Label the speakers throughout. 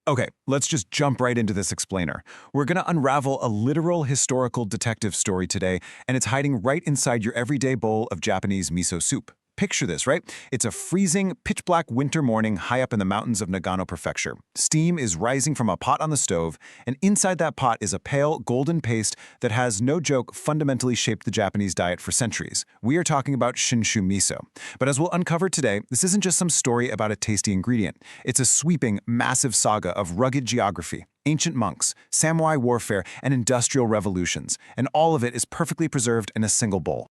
Speaker 1: Okay, let's just jump right into this explainer. We're going to unravel a literal historical detective story today, and it's hiding right inside your everyday bowl of Japanese miso soup. Picture this, right? It's a freezing, pitch-black winter morning high up in the mountains of Nagano Prefecture. Steam is rising from a pot on the stove, and inside that pot is a pale, golden paste that has, no joke, fundamentally shaped the Japanese diet for centuries. We are talking about Shinshu Miso. But as we'll uncover today, this isn't just some story about a tasty ingredient. It's a sweeping, massive saga of rugged geography, ancient monks, samurai warfare, and industrial revolutions, and all of it is perfectly preserved in a single bowl.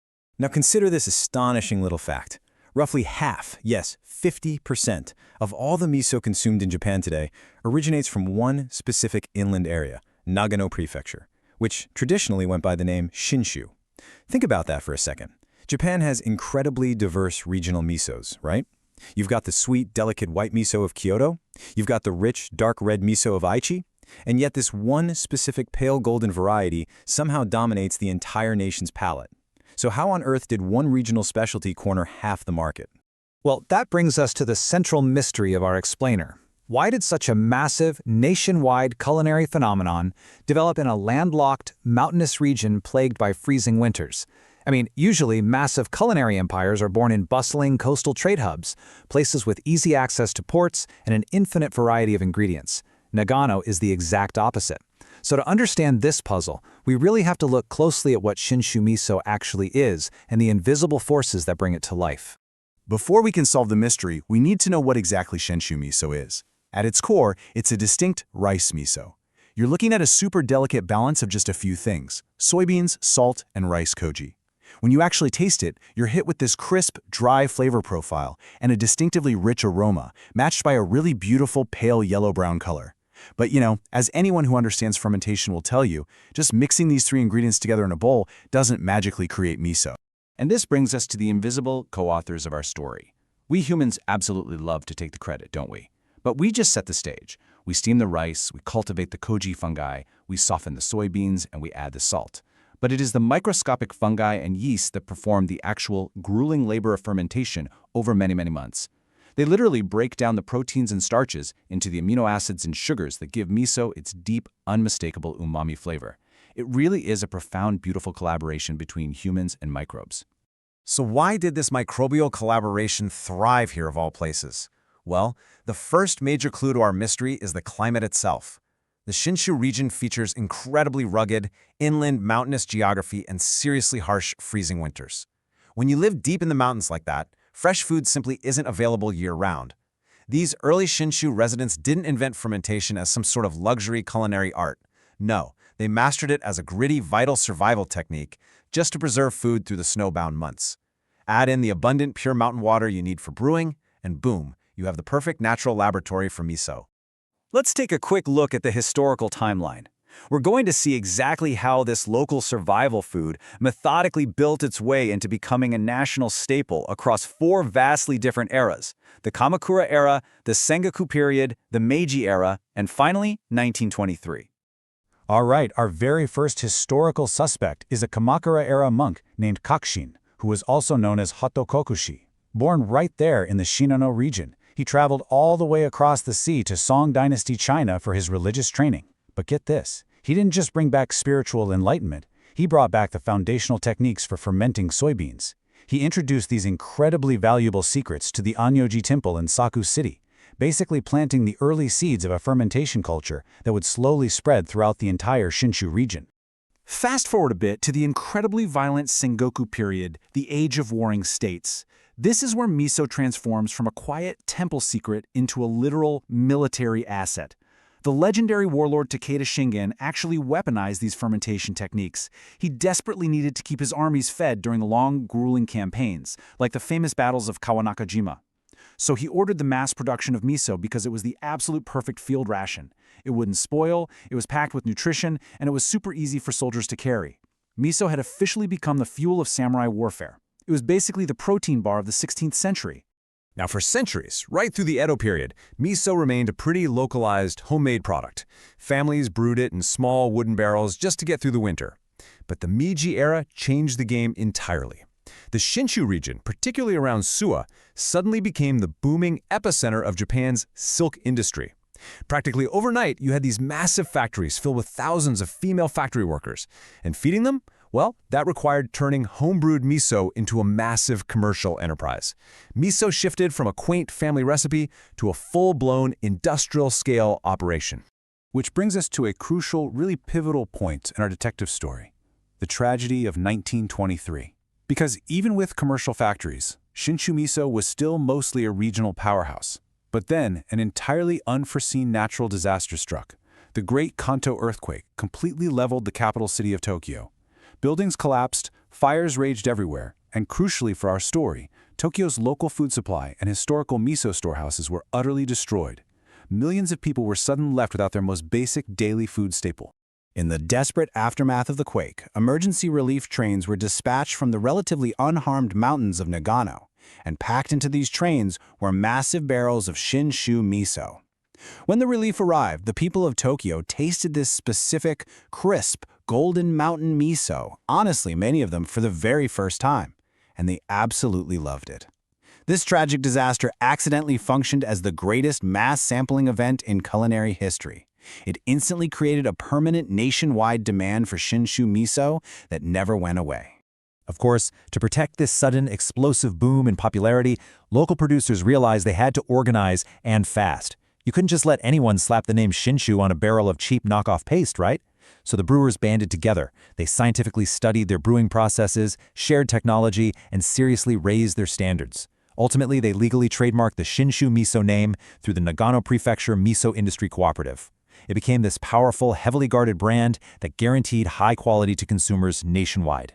Speaker 2: Now consider this astonishing little fact. Roughly half, yes, 50%, of all the miso consumed in Japan today originates from one specific inland area, Nagano Prefecture, which traditionally went by the name Shinshu. Think about that for a second. Japan has incredibly diverse regional misos, right? You've got the sweet, delicate white miso of Kyoto, you've got the rich, dark red miso of Aichi, and yet this one specific pale golden variety somehow dominates the entire nation's palate. So how on earth did one regional specialty corner half the market?
Speaker 3: Well, that brings us to the central mystery of our explainer. Why did such a massive, nationwide culinary phenomenon develop in a landlocked, mountainous region plagued by freezing winters? I mean, usually massive culinary empires are born in bustling coastal trade hubs, places with easy access to ports and an infinite variety of ingredients. Nagano is the exact opposite. So to understand this puzzle, we really have to look closely at what Shinshu Miso actually is and the invisible forces that bring it to life.
Speaker 4: Before we can solve the mystery, we need to know what exactly Shinshu Miso is. At its core, it's a distinct rice miso. You're looking at a super delicate balance of just a few things: soybeans, salt, and rice koji. When you actually taste it, you're hit with this crisp, dry flavor profile and a distinctively rich aroma, matched by a really beautiful pale yellow-brown color. But as anyone who understands fermentation will tell you, just mixing these three ingredients together in a bowl doesn't magically create miso.
Speaker 5: And this brings us to the invisible co-authors of our story. We humans absolutely love to take the credit, don't we? But we just set the stage. We steam the rice, we cultivate the koji fungi, we soften the soybeans, and we add the salt. But it is the microscopic fungi and yeast that perform the actual grueling labor of fermentation over many, many months. They literally break down the proteins and starches into the amino acids and sugars that give miso its deep, unmistakable umami flavor. It really is a profound, beautiful collaboration between humans and microbes.
Speaker 1: So why did this microbial collaboration thrive here of all places? Well, the first major clue to our mystery is the climate itself. The Shinshu region features incredibly rugged, inland, mountainous geography and seriously harsh, freezing winters. When you live deep in the mountains like that, fresh food simply isn't available year-round. These early Shinshu residents didn't invent fermentation as some sort of luxury culinary art. No, they mastered it as a gritty, vital survival technique just to preserve food through the snowbound months. Add in the abundant, pure mountain water you need for brewing, and boom, you have the perfect natural laboratory for miso.
Speaker 3: Let's take a quick look at the historical timeline. We're going to see exactly how this local survival food methodically built its way into becoming a national staple across four vastly different eras: the Kamakura era, the Sengoku period, the Meiji era, and finally, 1923.
Speaker 2: All right, our very first historical suspect is a Kamakura-era monk named Kakushin, who was also known as Hotokokushi. Born right there in the Shinano region, he traveled all the way across the sea to Song Dynasty China for his religious training. But get this, he didn't just bring back spiritual enlightenment, he brought back the foundational techniques for fermenting soybeans. He introduced these incredibly valuable secrets to the Anyoji Temple in Saku City, basically planting the early seeds of a fermentation culture that would slowly spread throughout the entire Shinshu region.
Speaker 6: Fast forward a bit to the incredibly violent Sengoku period, the age of warring states. This is where miso transforms from a quiet temple secret into a literal military asset. The legendary warlord Takeda Shingen actually weaponized these fermentation techniques. He desperately needed to keep his armies fed during the long, grueling campaigns, like the famous battles of Kawanakajima. So he ordered the mass production of miso because it was the absolute perfect field ration. It wouldn't spoil, it was packed with nutrition, and it was super easy for soldiers to carry. Miso had officially become the fuel of samurai warfare. It was basically the protein bar of the 16th century.
Speaker 1: Now for centuries, right through the Edo period, miso remained a pretty localized, homemade product. Families brewed it in small wooden barrels just to get through the winter. But the Meiji era changed the game entirely. The Shinshu region, particularly around Suwa, suddenly became the booming epicenter of Japan's silk industry.
Speaker 2: Practically overnight, you had these massive factories filled with thousands of female factory workers. And feeding them? Well, that required turning homebrewed miso into a massive commercial enterprise. Miso shifted from a quaint family recipe to a full-blown industrial-scale operation. Which brings us to a crucial, really pivotal point in our detective story, the tragedy of 1923. Because even with commercial factories, Shinshu Miso was still mostly a regional powerhouse. But then, an entirely unforeseen natural disaster struck. The Great Kanto earthquake completely leveled the capital city of Tokyo. Buildings collapsed, fires raged everywhere, and crucially for our story, Tokyo's local food supply and historical miso storehouses were utterly destroyed. Millions of people were suddenly left without their most basic daily food staple.
Speaker 4: In the desperate aftermath of the quake, emergency relief trains were dispatched from the relatively unharmed mountains of Nagano, and packed into these trains were massive barrels of Shinshu Miso. When the relief arrived, the people of Tokyo tasted this specific, crisp, golden mountain miso, honestly many of them for the very first time, and they absolutely loved it. This tragic disaster accidentally functioned as the greatest mass sampling event in culinary history. It instantly created a permanent nationwide demand for Shinshu Miso that never went away.
Speaker 2: Of course, to protect this sudden explosive boom in popularity, local producers realized they had to organize and fast. You couldn't just let anyone slap the name Shinshu on a barrel of cheap knockoff paste, right? So the brewers banded together. They scientifically studied their brewing processes, shared technology, and seriously raised their standards. Ultimately, they legally trademarked the Shinshu Miso name through the Nagano Prefecture Miso Industry Cooperative. It became this powerful, heavily guarded brand that guaranteed high quality to consumers nationwide.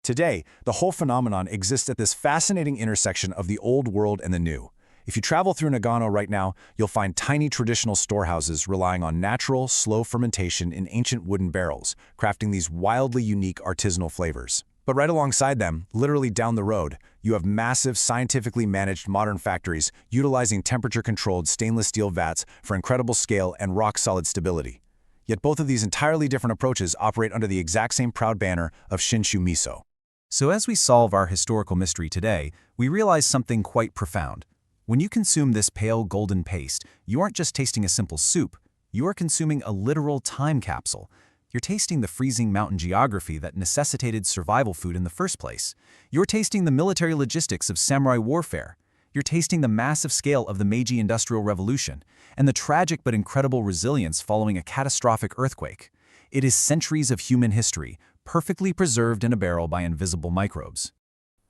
Speaker 1: Today, the whole phenomenon exists at this fascinating intersection of the old world and the new. If you travel through Nagano right now, you'll find tiny traditional storehouses relying on natural, slow fermentation in ancient wooden barrels, crafting these wildly unique artisanal flavors. But right alongside them, literally down the road, you have massive, scientifically managed modern factories utilizing temperature-controlled stainless steel vats for incredible scale and rock-solid stability. Yet both of these entirely different approaches operate under the exact same proud banner of Shinshu Miso.
Speaker 5: So as we solve our historical mystery today, we realize something quite profound. When you consume this pale golden paste, you aren't just tasting a simple soup, you are consuming a literal time capsule. You're tasting the freezing mountain geography that necessitated survival food in the first place. You're tasting the military logistics of samurai warfare. You're tasting the massive scale of the Meiji Industrial Revolution and the tragic but incredible resilience following a catastrophic earthquake. It is centuries of human history, perfectly preserved in a barrel by invisible microbes.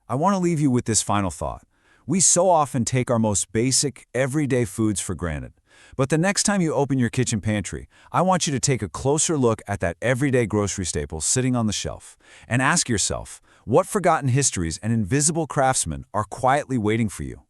Speaker 1: I want to leave you with this final thought. We so often take our most basic, everyday foods for granted. But the next time you open your kitchen pantry, I want you to take a closer look at that everyday grocery staple sitting on the shelf and ask yourself, what forgotten histories and invisible craftsmen are quietly waiting for you?